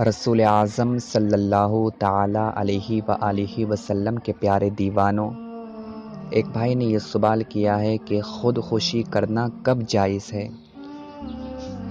رسول اعظم صلی اللہ تعالی علیہ وآلہ وسلم کے پیارے دیوانوں، ایک بھائی نے یہ سوال کیا ہے کہ خودکشی کرنا کب جائز ہے؟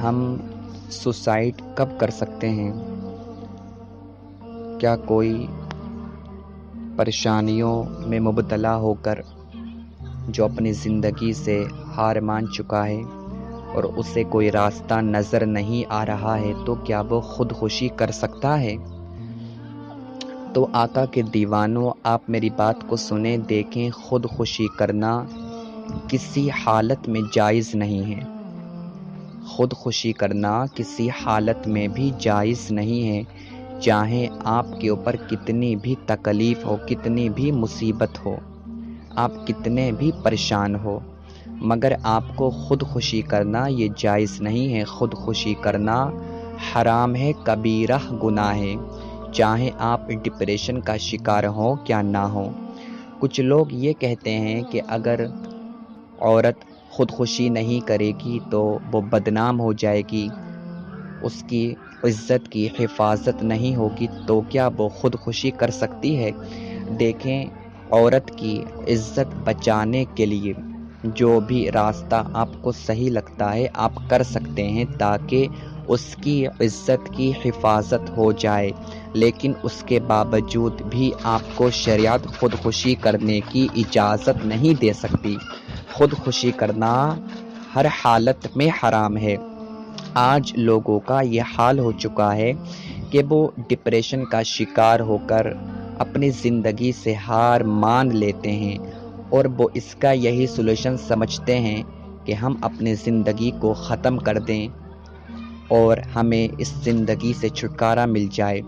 ہم سوسائڈ کب کر سکتے ہیں؟ کیا کوئی پریشانیوں میں مبتلا ہو کر جو اپنی زندگی سے ہار مان چکا ہے اور اسے کوئی راستہ نظر نہیں آ رہا ہے تو کیا وہ خودکشی کر سکتا ہے؟ تو آقا کے دیوانوں، آپ میری بات کو سنیں، دیکھیں، خودکشی کرنا کسی حالت میں جائز نہیں ہے۔ خودکشی کرنا کسی حالت میں بھی جائز نہیں ہے، چاہے آپ کے اوپر کتنی بھی تکلیف ہو، کتنی بھی مصیبت ہو، آپ کتنے بھی پریشان ہو، مگر آپ کو خودکشی کرنا یہ جائز نہیں ہے۔ خودکشی کرنا حرام ہے، کبیرہ گناہ ہے، چاہے آپ ڈپریشن کا شکار ہوں کیا نہ ہوں۔ کچھ لوگ یہ کہتے ہیں کہ اگر عورت خودکشی نہیں کرے گی تو وہ بدنام ہو جائے گی، اس کی عزت کی حفاظت نہیں ہوگی، تو کیا وہ خودکشی کر سکتی ہے؟ دیکھیں، عورت کی عزت بچانے کے لیے جو بھی راستہ آپ کو صحیح لگتا ہے آپ کر سکتے ہیں تاکہ اس کی عزت کی حفاظت ہو جائے، لیکن اس کے باوجود بھی آپ کو شریعت خودکشی کرنے کی اجازت نہیں دے سکتی۔ خودکشی کرنا ہر حالت میں حرام ہے۔ آج لوگوں کا یہ حال ہو چکا ہے کہ وہ ڈپریشن کا شکار ہو کر اپنی زندگی سے ہار مان لیتے ہیں اور وہ اس کا یہی سولوشن سمجھتے ہیں کہ ہم اپنی زندگی کو ختم کر دیں اور ہمیں اس زندگی سے چھٹکارا مل جائے،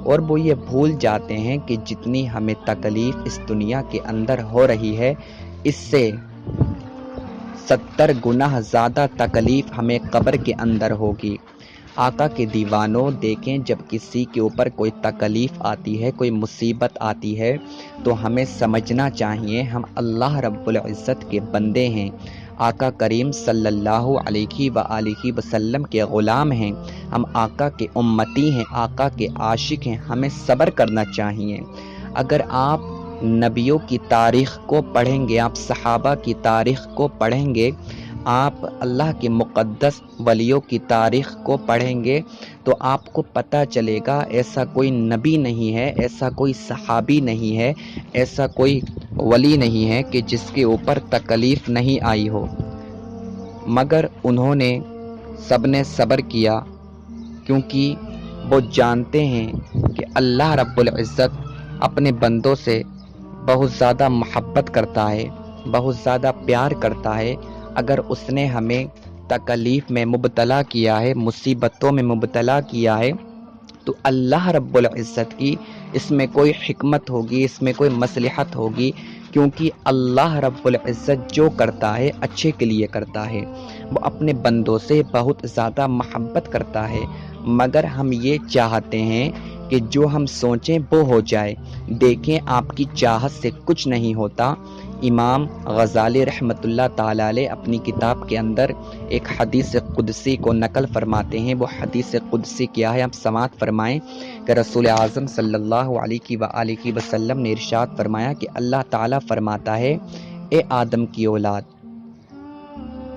اور وہ یہ بھول جاتے ہیں کہ جتنی ہمیں تکلیف اس دنیا کے اندر ہو رہی ہے، اس سے 70 گنا زیادہ تکلیف ہمیں قبر کے اندر ہوگی۔ آقا کے دیوانوں، دیکھیں، جب کسی کے اوپر کوئی تکلیف آتی ہے، کوئی مصیبت آتی ہے تو ہمیں سمجھنا چاہیے ہم اللہ رب العزت کے بندے ہیں، آقا کریم صلی اللہ علیہ وآلہ وسلم کے غلام ہیں، ہم آقا کے امتی ہیں، آقا کے عاشق ہیں، ہمیں صبر کرنا چاہیے۔ اگر آپ نبیوں کی تاریخ کو پڑھیں گے، آپ صحابہ کی تاریخ کو پڑھیں گے، آپ اللہ کے مقدس ولیوں کی تاریخ کو پڑھیں گے تو آپ کو پتہ چلے گا ایسا کوئی نبی نہیں ہے، ایسا کوئی صحابی نہیں ہے، ایسا کوئی ولی نہیں ہے کہ جس کے اوپر تکلیف نہیں آئی ہو، مگر انہوں نے سب نے صبر کیا، کیونکہ وہ جانتے ہیں کہ اللہ رب العزت اپنے بندوں سے بہت زیادہ محبت کرتا ہے، بہت زیادہ پیار کرتا ہے۔ اگر اس نے ہمیں تکلیف میں مبتلا کیا ہے، مصیبتوں میں مبتلا کیا ہے، تو اللہ رب العزت کی اس میں کوئی حکمت ہوگی، اس میں کوئی مصلحت ہوگی، کیونکہ اللہ رب العزت جو کرتا ہے اچھے کے لیے کرتا ہے، وہ اپنے بندوں سے بہت زیادہ محبت کرتا ہے، مگر ہم یہ چاہتے ہیں کہ جو ہم سوچیں وہ ہو جائے۔ دیکھیں، آپ کی چاہت سے کچھ نہیں ہوتا۔ امام غزالی رحمۃ اللہ تعالی علیہ اپنی کتاب کے اندر ایک حدیث قدسی کو نقل فرماتے ہیں۔ وہ حدیث قدسی کیا ہے، آپ سماعت فرمائیں کہ رسول اعظم صلی اللہ علیہ وآلہ وسلم نے ارشاد فرمایا کہ اللہ تعالیٰ فرماتا ہے، اے آدم کی اولاد،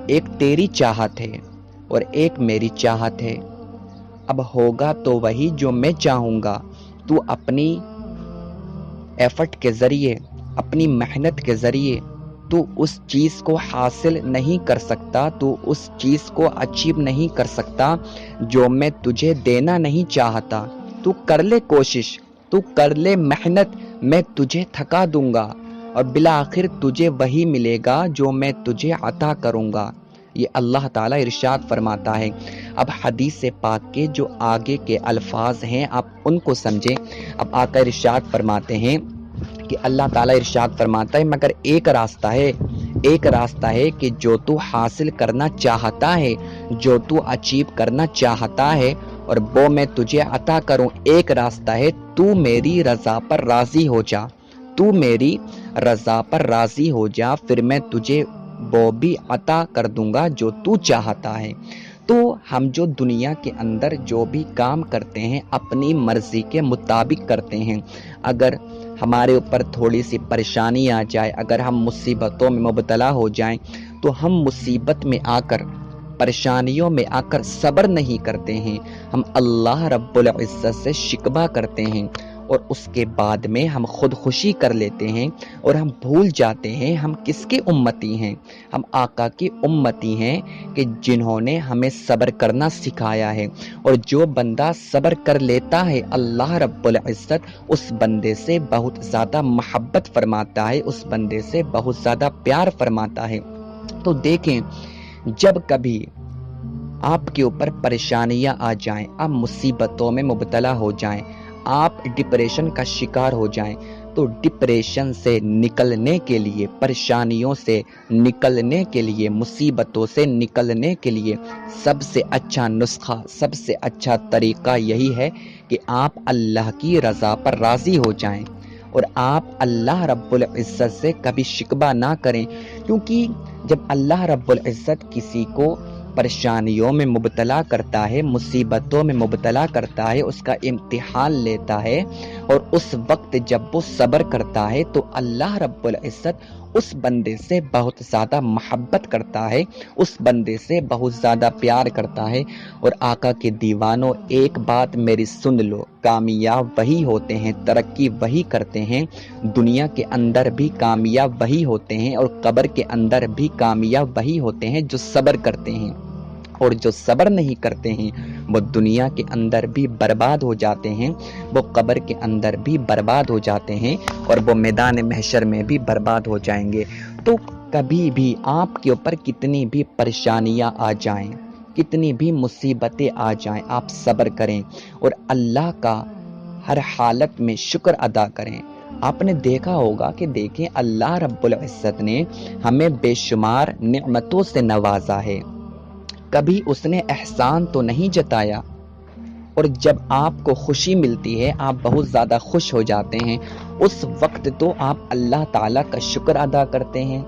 ایک تیری چاہت ہے اور ایک میری چاہت ہے، اب ہوگا تو وہی جو میں چاہوں گا۔ تو اپنی ایفرٹ کے ذریعے، اپنی محنت کے ذریعے تو اس چیز کو حاصل نہیں کر سکتا، تو اس چیز کو اچیو نہیں کر سکتا جو میں تجھے دینا نہیں چاہتا۔ تو کر لے کوشش، تو کر لے محنت، میں تجھے تھکا دوں گا اور بالآخر تجھے وہی ملے گا جو میں تجھے عطا کروں گا۔ یہ اللہ تعالیٰ ارشاد فرماتا ہے۔ اب حدیث پاک کے جو آگے کے الفاظ ہیں آپ ان کو سمجھیں۔ اب آقا ارشاد فرماتے ہیں کہ اللہ تعالیٰ ارشاد فرماتا ہے، مگر ایک راستہ ہے، ایک راستہ ہے کہ جو تو حاصل کرنا چاہتا ہے، جو تو اچیو کرنا چاہتا ہے اور وہ میں تجھے عطا کروں، ایک راستہ ہے، تو میری رضا پر راضی ہو جا، تو میری رضا پر راضی ہو جا، پھر میں تجھے وہ بھی عطا کر دوں گا جو تو چاہتا ہے۔ تو تو ہم جو دنیا کے اندر جو بھی کام کرتے ہیں اپنی مرضی کے مطابق کرتے ہیں. اگر ہمارے اوپر تھوڑی سی پریشانی آ جائے، اگر ہم مصیبتوں میں مبتلا ہو جائیں، تو ہم مصیبت میں آ کر، پریشانیوں میں آ کر صبر نہیں کرتے ہیں. ہم اللہ رب العزت سے شکوہ کرتے ہیں اور اس کے بعد میں ہم خودکشی کر لیتے ہیں اور ہم بھول جاتے ہیں ہم کس کے امتی ہیں. ہم آقا کی امتی ہیں کہ جنہوں نے ہمیں صبر کرنا سکھایا ہے. اور جو بندہ صبر کر لیتا ہے، اللہ رب العزت اس بندے سے بہت زیادہ محبت فرماتا ہے، اس بندے سے بہت زیادہ پیار فرماتا ہے. تو دیکھیں، جب کبھی آپ کے اوپر پریشانیاں آ جائیں، آپ مصیبتوں میں مبتلا ہو جائیں، آپ ڈپریشن کا شکار ہو جائیں، تو ڈپریشن سے نکلنے کے لیے، پریشانیوں سے نکلنے کے لیے، مصیبتوں سے نکلنے کے لیے سب سے اچھا نسخہ، سب سے اچھا طریقہ یہی ہے کہ آپ اللہ کی رضا پر راضی ہو جائیں اور آپ اللہ رب العزت سے کبھی شکوہ نہ کریں. کیونکہ جب اللہ رب العزت کسی کو پریشانیوں میں مبتلا کرتا ہے، مصیبتوں میں مبتلا کرتا ہے، اس کا امتحان لیتا ہے، اور اس وقت جب وہ صبر کرتا ہے تو اللہ رب العزت اس بندے سے بہت زیادہ محبت کرتا ہے، اس بندے سے بہت زیادہ پیار کرتا ہے. اور آقا کے دیوانوں، ایک بات میری سن لو، کامیاب وہی ہوتے ہیں، ترقی وہی کرتے ہیں، دنیا کے اندر بھی کامیاب وہی ہوتے ہیں اور قبر کے اندر بھی کامیاب وہی ہوتے ہیں جو صبر کرتے ہیں. اور جو صبر نہیں کرتے ہیں وہ دنیا کے اندر بھی برباد ہو جاتے ہیں، وہ قبر کے اندر بھی برباد ہو جاتے ہیں، اور وہ میدان محشر میں بھی برباد ہو جائیں گے. تو کبھی بھی آپ کے اوپر کتنی بھی پریشانیاں آ جائیں، کتنی بھی مصیبتیں آ جائیں، آپ صبر کریں اور اللہ کا ہر حالت میں شکر ادا کریں. آپ نے دیکھا ہوگا کہ دیکھیں، اللہ رب العزت نے ہمیں بے شمار نعمتوں سے نوازا ہے، کبھی اس نے احسان تو نہیں جتایا. اور جب آپ کو خوشی ملتی ہے، آپ بہت زیادہ خوش ہو جاتے ہیں، اس وقت تو آپ اللہ تعالیٰ کا شکر ادا کرتے ہیں.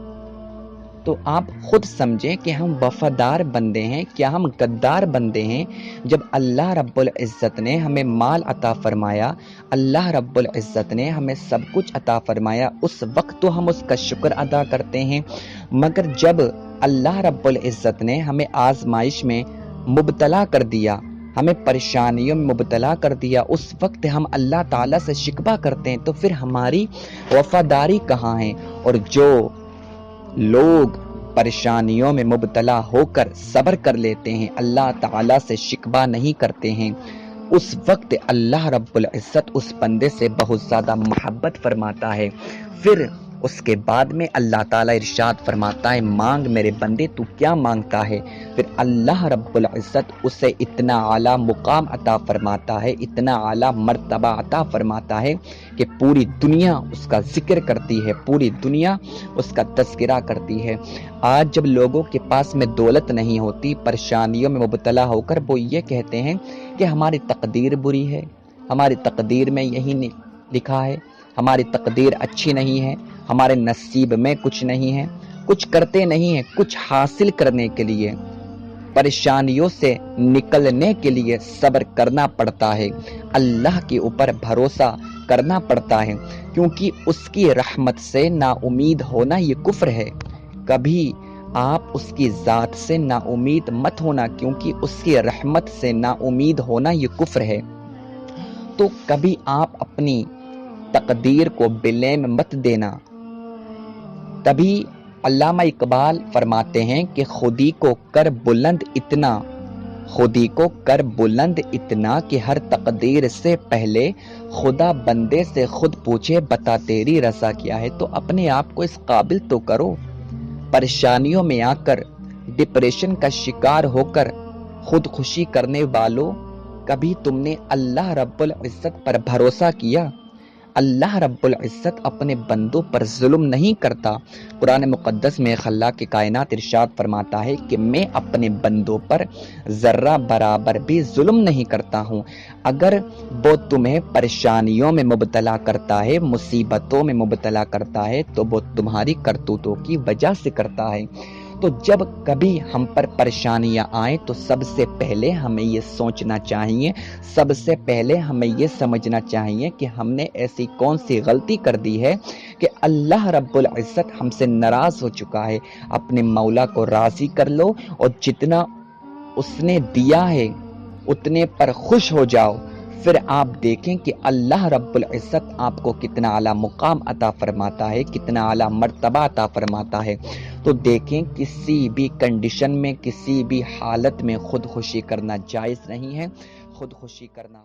تو آپ خود سمجھیں کہ ہم وفادار بندے ہیں، کیا ہم غدار بندے ہیں؟ جب اللہ رب العزت نے ہمیں مال عطا فرمایا، اللہ رب العزت نے ہمیں سب کچھ عطا فرمایا، اس وقت تو ہم اس کا شکر ادا کرتے ہیں. مگر جب اللہ رب العزت نے ہمیں آزمائش میں مبتلا کر دیا، ہمیں پریشانیوں میں مبتلا کر دیا، اس وقت ہم اللہ تعالیٰ سے شکوہ کرتے ہیں. تو پھر ہماری وفاداری کہاں ہے؟ اور جو لوگ پریشانیوں میں مبتلا ہو کر صبر کر لیتے ہیں، اللہ تعالیٰ سے شکوہ نہیں کرتے ہیں، اس وقت اللہ رب العزت اس بندے سے بہت زیادہ محبت فرماتا ہے. پھر اس کے بعد میں اللہ تعالیٰ ارشاد فرماتا ہے، مانگ میرے بندے، تو کیا مانگتا ہے؟ پھر اللہ رب العزت اسے اتنا اعلیٰ مقام عطا فرماتا ہے، اتنا اعلیٰ مرتبہ عطا فرماتا ہے کہ پوری دنیا اس کا ذکر کرتی ہے، پوری دنیا اس کا تذکرہ کرتی ہے. آج جب لوگوں کے پاس میں دولت نہیں ہوتی، پریشانیوں میں مبتلا ہو کر وہ یہ کہتے ہیں کہ ہماری تقدیر بری ہے، ہماری تقدیر میں یہی لکھا ہے، ہماری تقدیر اچھی نہیں ہے، ہمارے نصیب میں کچھ نہیں ہے. کچھ کرتے نہیں ہیں. کچھ حاصل کرنے کے لیے، پریشانیوں سے نکلنے کے لیے صبر کرنا پڑتا ہے، اللہ کے اوپر بھروسہ کرنا پڑتا ہے، کیونکہ اس کی رحمت سے نا امید ہونا یہ کفر ہے. کبھی آپ اس کی ذات سے نا امید مت ہونا، کیونکہ اس کی رحمت سے نا امید ہونا یہ کفر ہے. تو کبھی آپ اپنی تقدیر کو بلیم مت دینا. تبھی علامہ اقبال فرماتے ہیں کہ خودی کو کر بلند اتنا، خودی کو کر بلند اتنا کہ ہر تقدیر سے پہلے خدا بندے سے خود پوچھے بتا تیری رضا کیا ہے. تو اپنے آپ کو اس قابل تو کرو. پریشانیوں میں آ کر، ڈپریشن کا شکار ہو کر خودکشی کرنے والوں، کبھی تم نے اللہ رب العزت پر بھروسہ کیا؟ اللہ رب العزت اپنے بندوں پر ظلم نہیں کرتا. قرآن مقدس میں خلاق کائنات ارشاد فرماتا ہے کہ میں اپنے بندوں پر ذرہ برابر بھی ظلم نہیں کرتا ہوں. اگر وہ تمہیں پریشانیوں میں مبتلا کرتا ہے، مصیبتوں میں مبتلا کرتا ہے، تو وہ تمہاری کرتوتوں کی وجہ سے کرتا ہے. تو جب کبھی ہم پر پریشانیاں آئیں تو سب سے پہلے ہمیں یہ سوچنا چاہیے، سب سے پہلے ہمیں یہ سمجھنا چاہیے کہ ہم نے ایسی کون سی غلطی کر دی ہے کہ اللہ رب العزت ہم سے ناراض ہو چکا ہے۔ اپنے مولا کو راضی کر لو اور جتنا اس نے دیا ہے اتنے پر خوش ہو جاؤ، پھر آپ دیکھیں کہ اللہ رب العزت آپ کو کتنا اعلیٰ مقام عطا فرماتا ہے، کتنا اعلیٰ مرتبہ عطا فرماتا ہے۔ تو دیکھیں کسی بھی کنڈیشن میں، کسی بھی حالت میں خودخوشی کرنا جائز نہیں ہے، خودخوشی کرنا